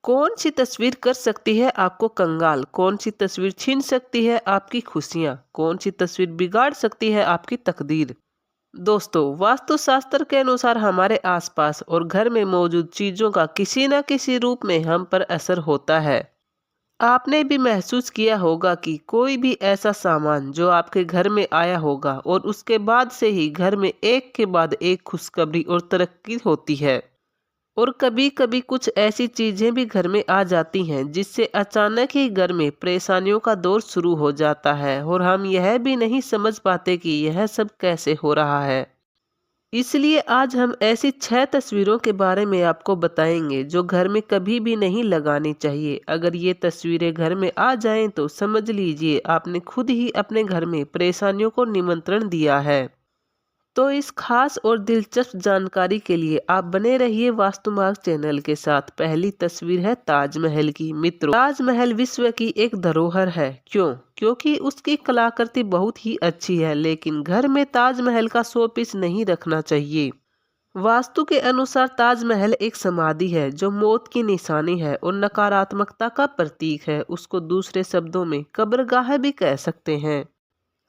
कौन सी तस्वीर कर सकती है आपको कंगाल? कौन सी तस्वीर छीन सकती है आपकी खुशियाँ? कौन सी तस्वीर बिगाड़ सकती है आपकी तकदीर? दोस्तों, वास्तुशास्त्र के अनुसार हमारे आसपास और घर में मौजूद चीजों का किसी न किसी रूप में हम पर असर होता है। आपने भी महसूस किया होगा कि कोई भी ऐसा सामान जो आपके घर में आया होगा और उसके बाद से ही घर में एक के बाद एक खुशखबरी और तरक्की होती है। और कभी-कभी कुछ ऐसी चीजें भी घर में आ जाती हैं जिससे अचानक ही घर में परेशानियों का दौर शुरू हो जाता है और हम यह भी नहीं समझ पाते कि यह सब कैसे हो रहा है। इसलिए आज हम ऐसी 6 तस्वीरों के बारे में आपको बताएंगे जो घर में कभी भी नहीं लगानी चाहिए। अगर ये तस्वीरें घर में आ जाएं तो समझ लीजिए आपने खुद ही अपने घर में परेशानियों को निमंत्रण दिया है। तो इस खास और दिलचस्प जानकारी के लिए आप बने रहिए वास्तुमार्ग चैनल के साथ। पहली तस्वीर है ताजमहल की। मित्रों, ताजमहल विश्व की एक धरोहर है। क्यों? क्योंकि उसकी कलाकृति बहुत ही अच्छी है, लेकिन घर में ताजमहल का शो पीस नहीं रखना चाहिए। वास्तु के अनुसार ताजमहल एक समाधि है जो मौत की निशानी है और नकारात्मकता का प्रतीक है। उसको दूसरे शब्दों में कब्रगाह भी कह सकते हैं।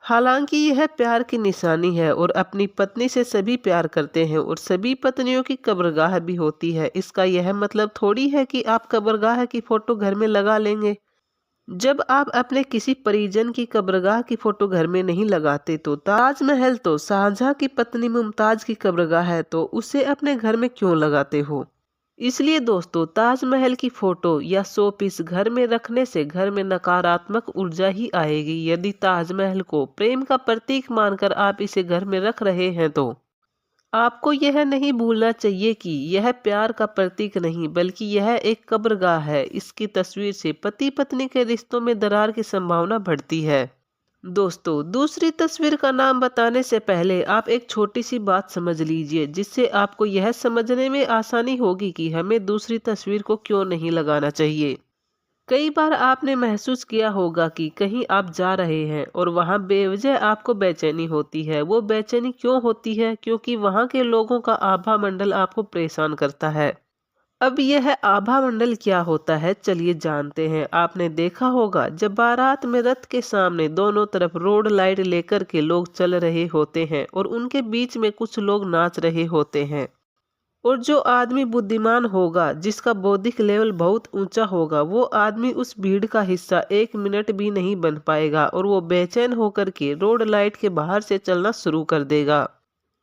हालांकि यह प्यार की निशानी है और अपनी पत्नी से सभी प्यार करते हैं और सभी पत्नियों की कब्रगाह भी होती है। इसका यह मतलब थोड़ी है कि आप कब्रगाह की फोटो घर में लगा लेंगे। जब आप अपने किसी परिजन की कब्रगाह की फोटो घर में नहीं लगाते तो ताजमहल तो शाहजहां की पत्नी मुमताज की कब्रगाह है, तो उसे अपने घर में क्यों लगाते हो? इसलिए दोस्तों, ताजमहल की फोटो या शो पीस घर में रखने से घर में नकारात्मक ऊर्जा ही आएगी। यदि ताजमहल को प्रेम का प्रतीक मानकर आप इसे घर में रख रहे हैं तो आपको यह नहीं भूलना चाहिए कि यह प्यार का प्रतीक नहीं बल्कि यह एक कब्रगाह है। इसकी तस्वीर से पति पत्नी के रिश्तों में दरार की संभावना बढ़ती है। दोस्तों, दूसरी तस्वीर का नाम बताने से पहले आप एक छोटी सी बात समझ लीजिए जिससे आपको यह समझने में आसानी होगी कि हमें दूसरी तस्वीर को क्यों नहीं लगाना चाहिए। कई बार आपने महसूस किया होगा कि कहीं आप जा रहे हैं और वहां बेवजह आपको बेचैनी होती है। वो बेचैनी क्यों होती है? क्योंकि वहां के लोगों का आभा मंडल आपको परेशान करता है। अब यह आभा मंडल क्या होता है, चलिए जानते हैं। आपने देखा होगा जब बारात में रथ के सामने दोनों तरफ रोड लाइट लेकर के लोग चल रहे होते हैं और उनके बीच में कुछ लोग नाच रहे होते हैं। और जो आदमी बुद्धिमान होगा, जिसका बौद्धिक लेवल बहुत ऊंचा होगा, वो आदमी उस भीड़ का हिस्सा एक मिनट भी नहीं बन पाएगा और वो बेचैन होकर के रोड लाइट के बाहर से चलना शुरू कर देगा।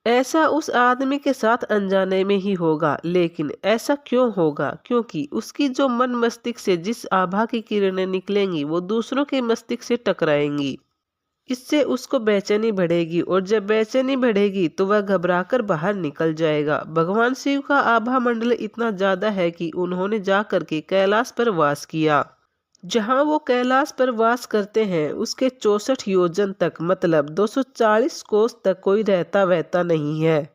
ऐसा उस आदमी के साथ अनजाने में ही होगा। लेकिन ऐसा क्यों होगा? क्योंकि उसकी जो मन मस्तिष्क से जिस आभा की किरणें निकलेंगी वो दूसरों के मस्तिष्क से टकराएंगी। इससे उसको बेचैनी बढ़ेगी और जब बेचैनी बढ़ेगी तो वह घबराकर बाहर निकल जाएगा। भगवान शिव का आभा मंडल इतना ज्यादा है कि उन्होंने जाकर के कैलाश पर वास किया। जहां वो कैलाश पर वास करते हैं उसके 64 योजन तक, मतलब 240 कोस तक कोई रहता वहता नहीं है।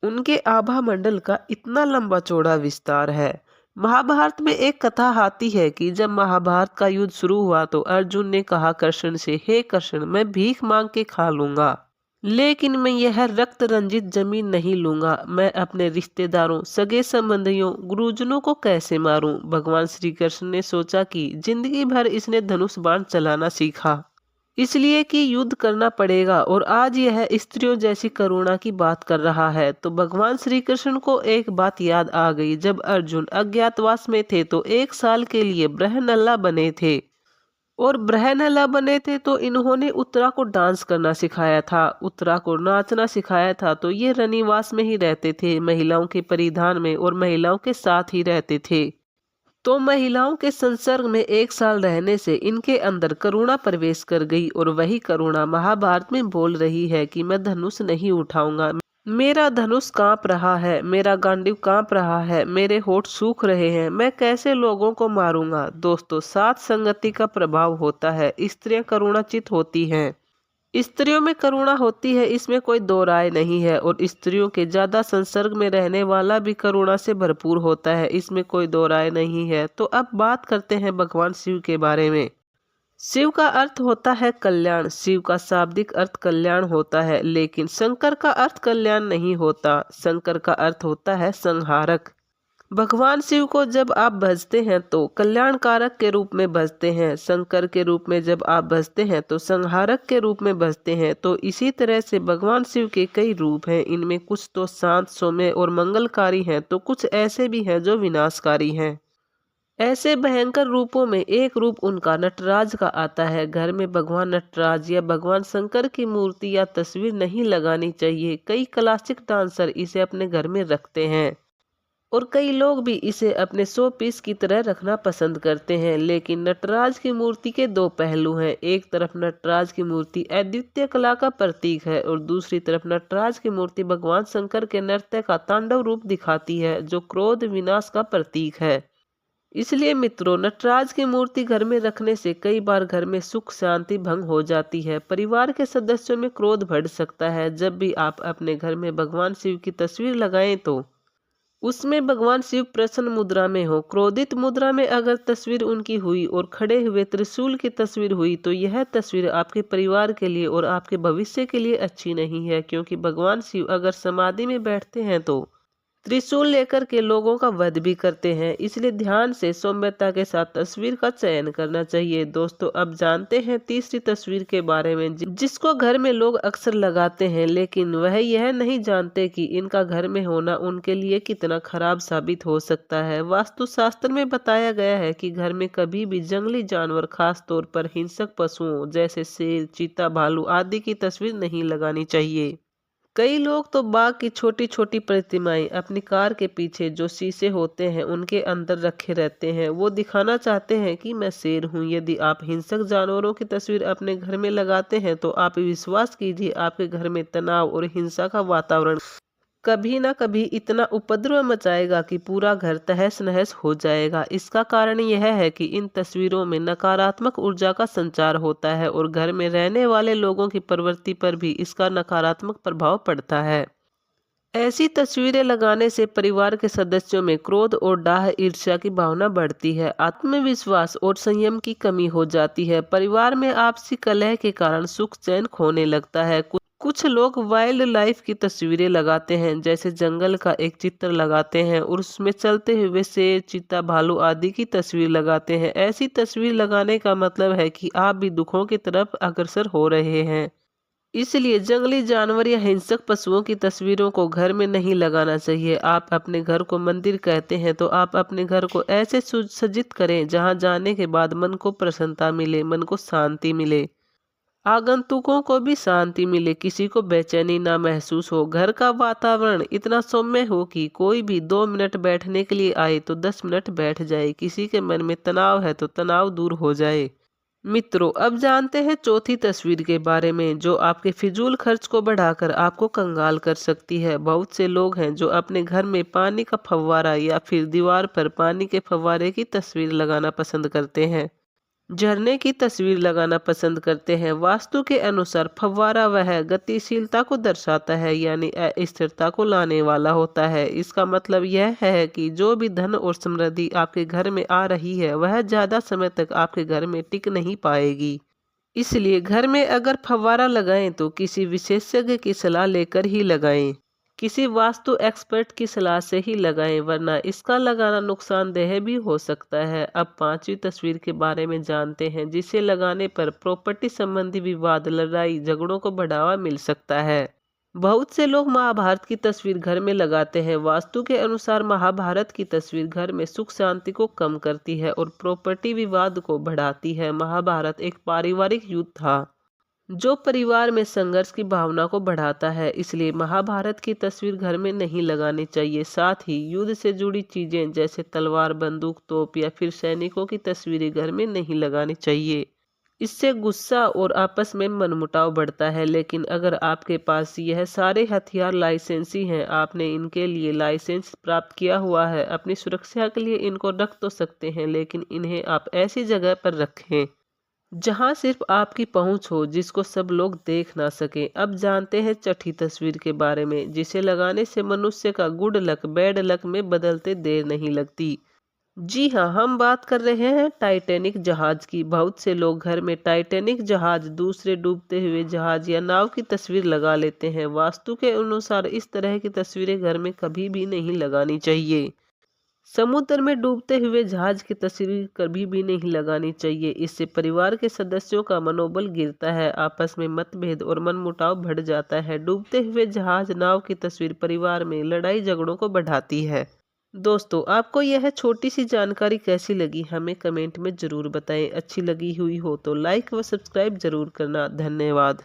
उनके आभा मंडल का इतना लंबा चौड़ा विस्तार है। महाभारत में एक कथा आती है कि जब महाभारत का युद्ध शुरू हुआ तो अर्जुन ने कहा कृष्ण से, हे कृष्ण, मैं भीख मांग के खा लूंगा, लेकिन मैं यह रक्त रंजित जमीन नहीं लूंगा। मैं अपने रिश्तेदारों, सगे संबंधियों, गुरुजनों को कैसे मारूं? भगवान श्री कृष्ण ने सोचा कि जिंदगी भर इसने धनुष बाण चलाना सीखा, इसलिए कि युद्ध करना पड़ेगा, और आज यह स्त्रियों जैसी करुणा की बात कर रहा है। तो भगवान श्री कृष्ण को एक बात याद आ गई। जब अर्जुन अज्ञातवास में थे तो 1 साल के लिए ब्रहनल्ला बने थे, और ब्रहनल्ला बने थे तो इन्होंने उत्तरा को डांस करना सिखाया था, उत्तरा को नाचना सिखाया था। तो ये रनिवास में ही रहते थे, महिलाओं के परिधान में, और महिलाओं के साथ ही रहते थे। तो महिलाओं के संसर्ग में 1 साल रहने से इनके अंदर करुणा प्रवेश कर गई, और वही करुणा महाभारत में बोल रही है कि मैं धनुष नहीं उठाऊंगा, मेरा धनुष कांप रहा है, मेरा गांडीव कांप रहा है, मेरे होठ सूख रहे हैं, मैं कैसे लोगों को मारूंगा। दोस्तों, साथ संगति का प्रभाव होता है। स्त्रियां करुणाचित होती हैं, स्त्रियों में करुणा होती है, इसमें कोई दो राय नहीं है। और स्त्रियों के ज्यादा संसर्ग में रहने वाला भी करुणा से भरपूर होता है, इसमें कोई दो राय नहीं है। तो अब बात करते हैं भगवान शिव के बारे में। शिव का अर्थ होता है कल्याण। शिव का शाब्दिक अर्थ कल्याण होता है, लेकिन शंकर का अर्थ कल्याण नहीं होता। शंकर का अर्थ होता है संहारक। भगवान शिव को जब आप भजते हैं तो कल्याणकारक के रूप में भजते हैं, शंकर के रूप में जब आप भजते हैं तो संहारक के रूप में भजते हैं। तो इसी तरह से भगवान शिव के कई रूप हैं, इनमें कुछ तो शांत, सौम्य और मंगलकारी हैं, तो कुछ ऐसे भी हैं जो विनाशकारी हैं। ऐसे भयंकर रूपों में एक रूप उनका नटराज का आता है। घर में भगवान नटराज या भगवान शंकर की मूर्ति या तस्वीर नहीं लगानी चाहिए। कई क्लासिक डांसर इसे अपने घर में रखते हैं और कई लोग भी इसे अपने शो पीस की तरह रखना पसंद करते हैं। लेकिन नटराज की मूर्ति के दो पहलू हैं। एक तरफ नटराज की मूर्ति अद्वितीय कला का प्रतीक है और दूसरी तरफ नटराज की मूर्ति भगवान शंकर के नृत्य का तांडव रूप दिखाती है, जो क्रोध विनाश का प्रतीक है। इसलिए मित्रों, नटराज की मूर्ति घर में रखने से कई बार घर में सुख शांति भंग हो जाती है। परिवार के सदस्यों में क्रोध बढ़ सकता है। जब भी आप अपने घर में भगवान शिव की तस्वीर लगाएं तो उसमें भगवान शिव प्रसन्न मुद्रा में हो। क्रोधित मुद्रा में अगर तस्वीर उनकी हुई और खड़े हुए त्रिशूल की तस्वीर हुई तो यह तस्वीर आपके परिवार के लिए और आपके भविष्य के लिए अच्छी नहीं है, क्योंकि भगवान शिव अगर समाधि में बैठते हैं तो त्रिशूल लेकर के लोगों का वध भी करते हैं। इसलिए ध्यान से सौम्यता के साथ तस्वीर का चयन करना चाहिए। दोस्तों, अब जानते हैं तीसरी तस्वीर के बारे में, जिसको घर में लोग अक्सर लगाते हैं, लेकिन वह यह नहीं जानते कि इनका घर में होना उनके लिए कितना खराब साबित हो सकता है। वास्तुशास्त्र में बताया गया है कि घर में कभी भी जंगली जानवर, खास तौर पर हिंसक पशुओं जैसे शेर, चीता, भालू आदि की तस्वीर नहीं लगानी चाहिए। कई लोग तो बाघ की छोटी छोटी प्रतिमाएं अपनी कार के पीछे जो शीशे होते हैं उनके अंदर रखे रहते हैं। वो दिखाना चाहते हैं कि मैं शेर हूँ। यदि आप हिंसक जानवरों की तस्वीर अपने घर में लगाते हैं तो आप विश्वास कीजिए, आपके घर में तनाव और हिंसा का वातावरण कभी ना कभी इतना उपद्रव मचाएगा कि पूरा घर तहस नहस हो जाएगा। इसका कारण यह है कि इन तस्वीरों में नकारात्मक ऊर्जा का संचार होता है और घर में रहने वाले लोगों की प्रवृत्ति पर भी इसका नकारात्मक प्रभाव पड़ता है। ऐसी तस्वीरें लगाने से परिवार के सदस्यों में क्रोध और डाह, ईर्ष्या की भावना बढ़ती है, आत्मविश्वास और संयम की कमी हो जाती है। परिवार में आपसी कलह के कारण सुख चैन खोने लगता है। कुछ लोग वाइल्ड लाइफ की तस्वीरें लगाते हैं, जैसे जंगल का एक चित्र लगाते हैं और उसमें चलते हुए शेर, चीता, भालू आदि की तस्वीर लगाते हैं। ऐसी तस्वीर लगाने का मतलब है कि आप भी दुखों की तरफ अग्रसर हो रहे हैं। इसलिए जंगली जानवर या हिंसक पशुओं की तस्वीरों को घर में नहीं लगाना चाहिए। आप अपने घर को मंदिर कहते हैं तो आप अपने घर को ऐसे सुसज्जित करें जहां जाने के बाद मन को प्रसन्नता मिले, मन को शांति मिले, आगंतुकों को भी शांति मिले, किसी को बेचैनी ना महसूस हो। घर का वातावरण इतना सौम्य हो कि कोई भी 2 मिनट बैठने के लिए आए तो 10 मिनट बैठ जाए। किसी के मन में तनाव है तो तनाव दूर हो जाए। मित्रों, अब जानते हैं चौथी तस्वीर के बारे में, जो आपके फिजूल खर्च को बढ़ाकर आपको कंगाल कर सकती है। बहुत से लोग हैं जो अपने घर में पानी का फव्वारा या फिर दीवार पर पानी के फव्वारे की तस्वीर लगाना पसंद करते हैं, झरने की तस्वीर लगाना पसंद करते हैं। वास्तु के अनुसार फव्वारा वह गतिशीलता को दर्शाता है, यानी अस्थिरता को लाने वाला होता है। इसका मतलब यह है कि जो भी धन और समृद्धि आपके घर में आ रही है वह ज्यादा समय तक आपके घर में टिक नहीं पाएगी। इसलिए घर में अगर फव्वारा लगाएं तो किसी विशेषज्ञ की सलाह लेकर ही लगाएं, किसी वास्तु एक्सपर्ट की सलाह से ही लगाएं, वरना इसका लगाना नुकसानदेह भी हो सकता है। अब पांचवी तस्वीर के बारे में जानते हैं, जिसे लगाने पर प्रॉपर्टी संबंधी विवाद, लड़ाई झगड़ों को बढ़ावा मिल सकता है। बहुत से लोग महाभारत की तस्वीर घर में लगाते हैं। वास्तु के अनुसार महाभारत की तस्वीर घर में सुख शांति को कम करती है और प्रॉपर्टी विवाद को बढ़ाती है। महाभारत एक पारिवारिक युद्ध था जो परिवार में संघर्ष की भावना को बढ़ाता है, इसलिए महाभारत की तस्वीर घर में नहीं लगानी चाहिए। साथ ही युद्ध से जुड़ी चीजें जैसे तलवार, बंदूक, तोप या फिर सैनिकों की तस्वीरें घर में नहीं लगानी चाहिए। इससे गुस्सा और आपस में मनमुटाव बढ़ता है। लेकिन अगर आपके पास यह सारे हथियार लाइसेंसी हैं, आपने इनके लिए लाइसेंस प्राप्त किया हुआ है, अपनी सुरक्षा के लिए इनको रख तो सकते हैं, लेकिन इन्हें आप ऐसी जगह पर रखें जहां सिर्फ आपकी पहुंच हो, जिसको सब लोग देख ना सके। अब जानते हैं छठी तस्वीर के बारे में, जिसे लगाने से मनुष्य का गुड लक बैड लक में बदलते देर नहीं लगती। जी हाँ, हम बात कर रहे हैं टाइटैनिक जहाज की। बहुत से लोग घर में टाइटैनिक जहाज, दूसरे डूबते हुए जहाज या नाव की तस्वीर लगा लेते हैं। वास्तु के अनुसार इस तरह की तस्वीरें घर में कभी भी नहीं लगानी चाहिए। समुद्र में डूबते हुए जहाज की तस्वीर कभी भी नहीं लगानी चाहिए। इससे परिवार के सदस्यों का मनोबल गिरता है, आपस में मतभेद और मनमुटाव बढ़ जाता है। डूबते हुए जहाज नाव की तस्वीर परिवार में लड़ाई झगड़ों को बढ़ाती है। दोस्तों, आपको यह छोटी सी जानकारी कैसी लगी हमें कमेंट में ज़रूर बताएं। अच्छी लगी हुई हो तो लाइक व सब्सक्राइब ज़रूर करना। धन्यवाद।